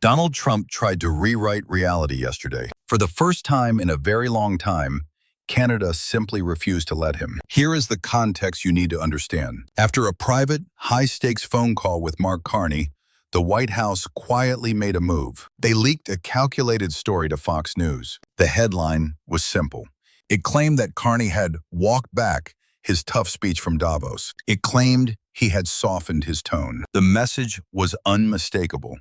Donald Trump tried to rewrite reality yesterday. For the first time in a very long time, Canada simply refused to let him. Here is the context you need to understand. After a private, high-stakes phone call with Mark Carney, the White House quietly made a move. They leaked a calculated story to Fox News. The headline was simple. It claimed that Carney had walked back his tough speech from Davos. It claimed he had softened his tone. The message was unmistakable.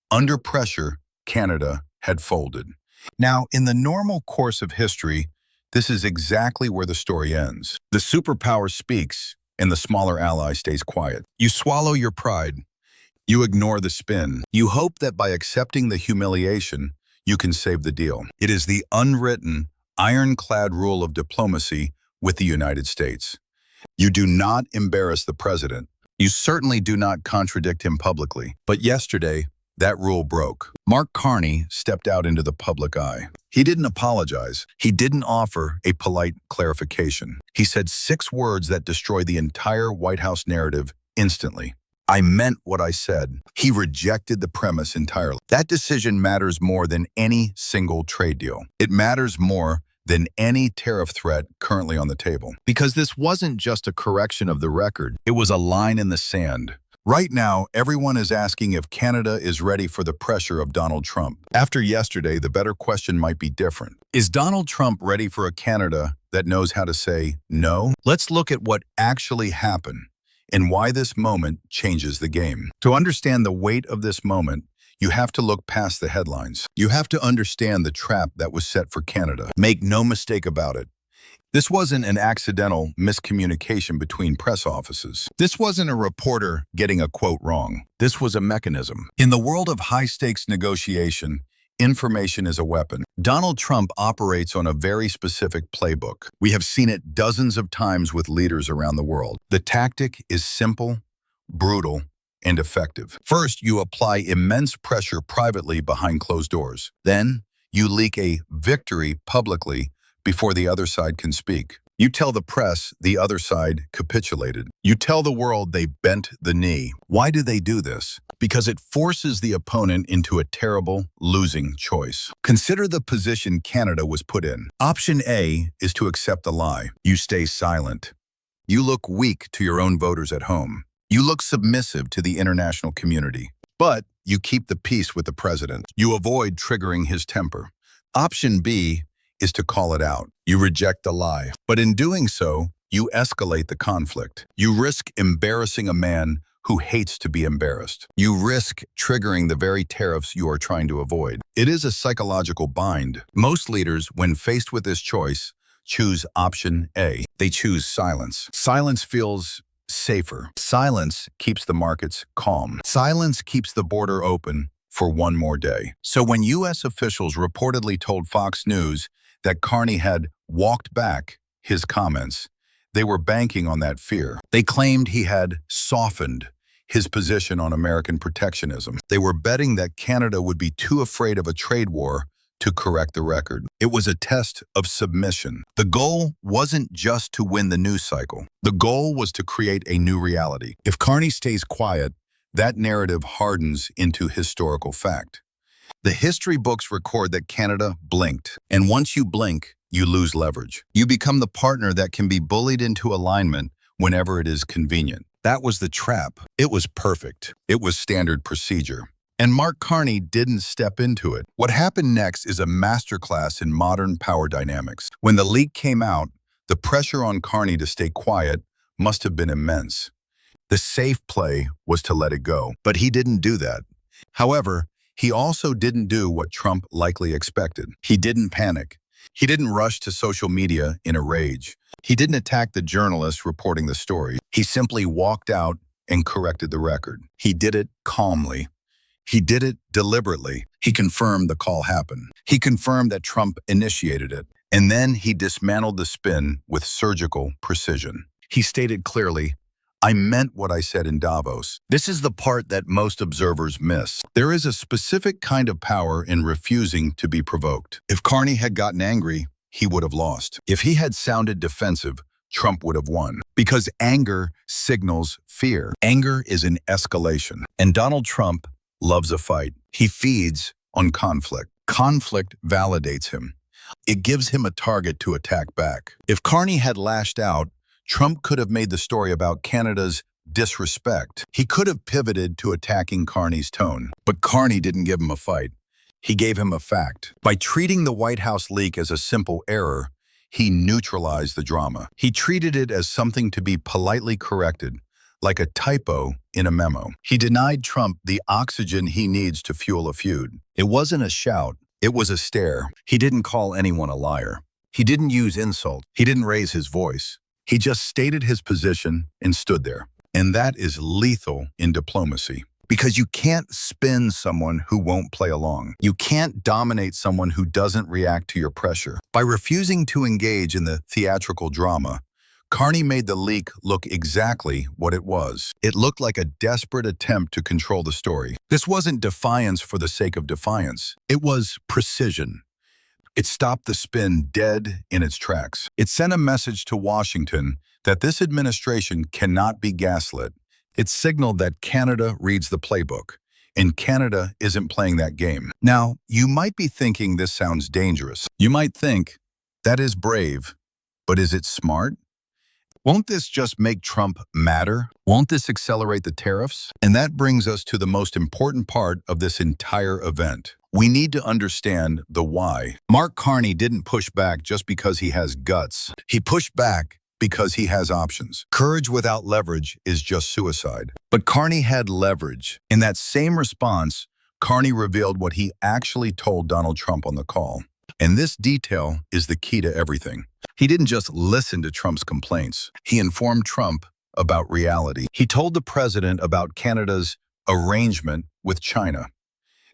Under pressure, Canada had folded. Now, in the normal course of history, this is exactly where the story ends. The superpower speaks, and the smaller ally stays quiet. You swallow your pride. You ignore the spin. You hope that by accepting the humiliation, you can save the deal. It is the unwritten, ironclad rule of diplomacy with the United States. You do not embarrass the president. You certainly do not contradict him publicly. But yesterday, that rule broke. Mark Carney stepped out into the public eye. He didn't apologize. He didn't offer a polite clarification. He said 6 words that destroyed the entire White House narrative instantly. I meant what I said. He rejected the premise entirely. That decision matters more than any single trade deal. It matters more than any tariff threat currently on the table. Because this wasn't just a correction of the record. It was a line in the sand. Right now, everyone is asking if Canada is ready for the pressure of Donald Trump. After yesterday, the better question might be different. Is Donald Trump ready for a Canada that knows how to say no? Let's look at what actually happened and why this moment changes the game. To understand the weight of this moment, you have to look past the headlines. You have to understand the trap that was set for Canada. Make no mistake about it. This wasn't an accidental miscommunication between press offices. This wasn't a reporter getting a quote wrong. This was a mechanism. In the world of high-stakes negotiation, information is a weapon. Donald Trump operates on a very specific playbook. We have seen it dozens of times with leaders around the world. The tactic is simple, brutal, and effective. First, you apply immense pressure privately behind closed doors. Then, you leak a victory publicly before the other side can speak. You tell the press the other side capitulated. You tell the world they bent the knee. Why do they do this? Because it forces the opponent into a terrible losing choice. Consider the position Canada was put in. Option A is to accept the lie. You stay silent. You look weak to your own voters at home. You look submissive to the international community. But you keep the peace with the president. You avoid triggering his temper. Option B is to call it out. You reject the lie. But in doing so, you escalate the conflict. You risk embarrassing a man who hates to be embarrassed. You risk triggering the very tariffs you are trying to avoid. It is a psychological bind. Most leaders, when faced with this choice, choose option A. They choose silence. Silence feels safer. Silence keeps the markets calm. Silence keeps the border open for one more day. So when U.S. officials reportedly told Fox News that Carney had walked back his comments, they were banking on that fear. They claimed he had softened his position on American protectionism. They were betting that Canada would be too afraid of a trade war to correct the record. It was a test of submission. The goal wasn't just to win the news cycle. The goal was to create a new reality. If Carney stays quiet, that narrative hardens into historical fact. The history books record that Canada blinked. And once you blink, you lose leverage. You become the partner that can be bullied into alignment whenever it is convenient. That was the trap. It was perfect. It was standard procedure. And Mark Carney didn't step into it. What happened next is a masterclass in modern power dynamics. When the leak came out, the pressure on Carney to stay quiet must have been immense. The safe play was to let it go, but he didn't do that. However, he also didn't do what Trump likely expected. He didn't panic. He didn't rush to social media in a rage. He didn't attack the journalists reporting the story. He simply walked out and corrected the record. He did it calmly. He did it deliberately. He confirmed the call happened. He confirmed that Trump initiated it. And then he dismantled the spin with surgical precision. He stated clearly, I meant what I said in Davos. This is the part that most observers miss. There is a specific kind of power in refusing to be provoked. If Carney had gotten angry, he would have lost. If he had sounded defensive, Trump would have won. Because anger signals fear. Anger is an escalation. And Donald Trump loves a fight. He feeds on conflict. Conflict validates him. It gives him a target to attack back. If Carney had lashed out, Trump could have made the story about Canada's disrespect. He could have pivoted to attacking Carney's tone. But Carney didn't give him a fight. He gave him a fact. By treating the White House leak as a simple error, he neutralized the drama. He treated it as something to be politely corrected, like a typo in a memo. He denied Trump the oxygen he needs to fuel a feud. It wasn't a shout. It was a stare. He didn't call anyone a liar. He didn't use insult. He didn't raise his voice. He just stated his position and stood there. And that is lethal in diplomacy. Because you can't spin someone who won't play along. You can't dominate someone who doesn't react to your pressure. By refusing to engage in the theatrical drama, Carney made the leak look exactly what it was. It looked like a desperate attempt to control the story. This wasn't defiance for the sake of defiance. It was precision. It stopped the spin dead in its tracks. It sent a message to Washington that this administration cannot be gaslit. It signaled that Canada reads the playbook, and Canada isn't playing that game. Now, you might be thinking this sounds dangerous. You might think, that is brave, but is it smart? Won't this just make Trump madder? Won't this accelerate the tariffs? And that brings us to the most important part of this entire event. We need to understand the why. Mark Carney didn't push back just because he has guts. He pushed back because he has options. Courage without leverage is just suicide. But Carney had leverage. In that same response, Carney revealed what he actually told Donald Trump on the call. And this detail is the key to everything. He didn't just listen to Trump's complaints. He informed Trump about reality. He told the president about Canada's arrangement with China.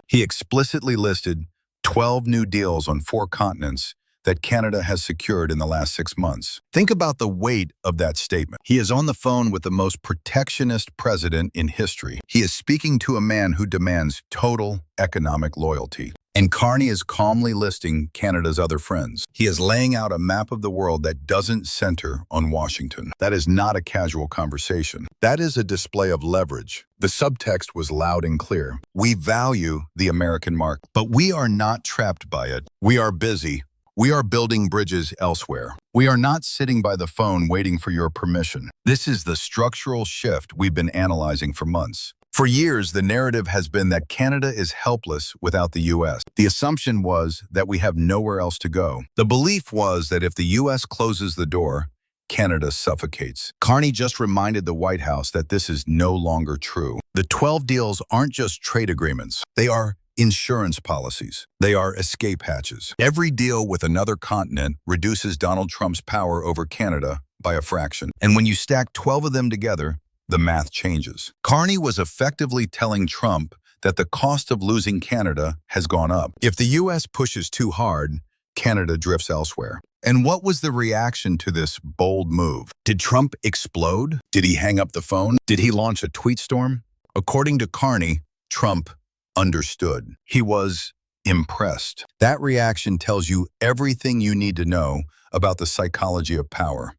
He explicitly listed 12 new deals on 4 continents that Canada has secured in the last 6 months. Think about the weight of that statement. He is on the phone with the most protectionist president in history. He is speaking to a man who demands total economic loyalty. And Carney is calmly listing Canada's other friends. He is laying out a map of the world that doesn't center on Washington. That is not a casual conversation. That is a display of leverage. The subtext was loud and clear. We value the American market, but we are not trapped by it. We are busy. We are building bridges elsewhere. We are not sitting by the phone waiting for your permission. This is the structural shift we've been analyzing for months. For years, the narrative has been that Canada is helpless without the U.S. The assumption was that we have nowhere else to go. The belief was that if the U.S. closes the door, Canada suffocates. Carney just reminded the White House that this is no longer true. The 12 deals aren't just trade agreements. They are insurance policies. They are escape hatches. Every deal with another continent reduces Donald Trump's power over Canada by a fraction. And when you stack 12 of them together, the math changes. Carney was effectively telling Trump that the cost of losing Canada has gone up. If the U.S. pushes too hard, Canada drifts elsewhere. And what was the reaction to this bold move? Did Trump explode? Did he hang up the phone? Did he launch a tweet storm? According to Carney, Trump understood. He was impressed. That reaction tells you everything you need to know about the psychology of power.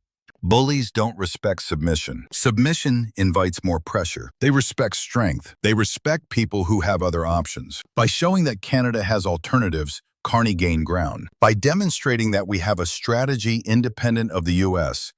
Bullies don't respect submission. Submission invites more pressure. They respect strength. They respect people who have other options. By showing that Canada has alternatives, Carney gained ground. By demonstrating that we have a strategy independent of the U.S.,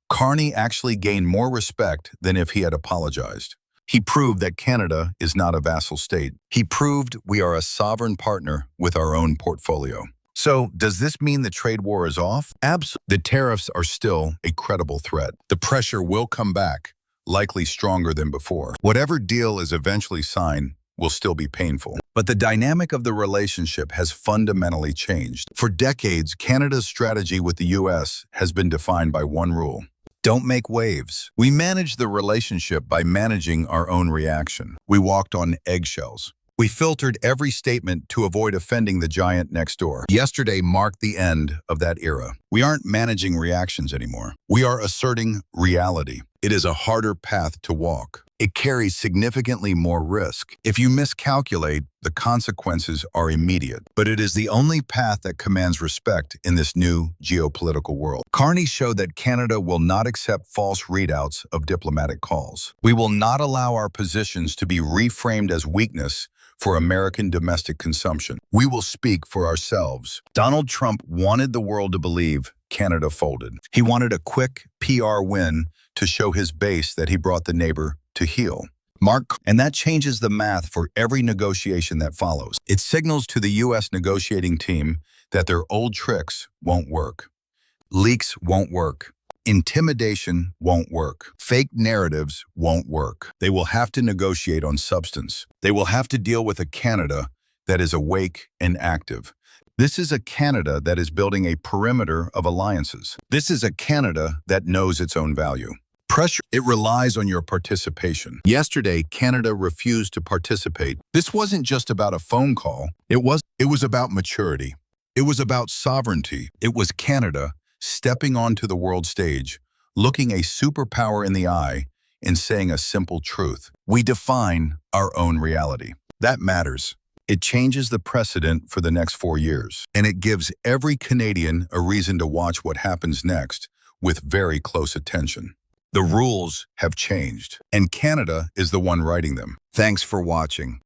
Carney actually gained more respect than if he had apologized. He proved that Canada is not a vassal state. He proved we are a sovereign partner with our own portfolio. So, does this mean the trade war is off? Absolutely. The tariffs are still a credible threat. The pressure will come back, likely stronger than before. Whatever deal is eventually signed will still be painful. But the dynamic of the relationship has fundamentally changed. For decades, Canada's strategy with the U.S. has been defined by one rule: don't make waves. We manage the relationship by managing our own reaction. We walked on eggshells. We filtered every statement to avoid offending the giant next door. Yesterday marked the end of that era. We aren't managing reactions anymore. We are asserting reality. It is a harder path to walk. It carries significantly more risk. If you miscalculate, the consequences are immediate. But it is the only path that commands respect in this new geopolitical world. Carney showed that Canada will not accept false readouts of diplomatic calls. We will not allow our positions to be reframed as weakness for American domestic consumption. We will speak for ourselves. Donald Trump wanted the world to believe Canada folded. He wanted a quick PR win to show his base that he brought the neighbor to heel. And that changes the math for every negotiation that follows. It signals to the U.S. negotiating team that their old tricks won't work. Leaks won't work. Intimidation won't work. Fake narratives won't work. They will have to negotiate on substance. They will have to deal with a Canada that is awake and active. This is a Canada that is building a perimeter of alliances. This is a Canada that knows its own value. Pressure, it relies on your participation. Yesterday, Canada refused to participate. This wasn't just about a phone call. It was about maturity. It was about sovereignty. It was Canada stepping onto the world stage, looking a superpower in the eye and saying a simple truth. We define our own reality. That matters. It changes the precedent for the next 4 years, and it gives every Canadian a reason to watch what happens next with very close attention. The rules have changed, and Canada is the one writing them. Thanks for watching.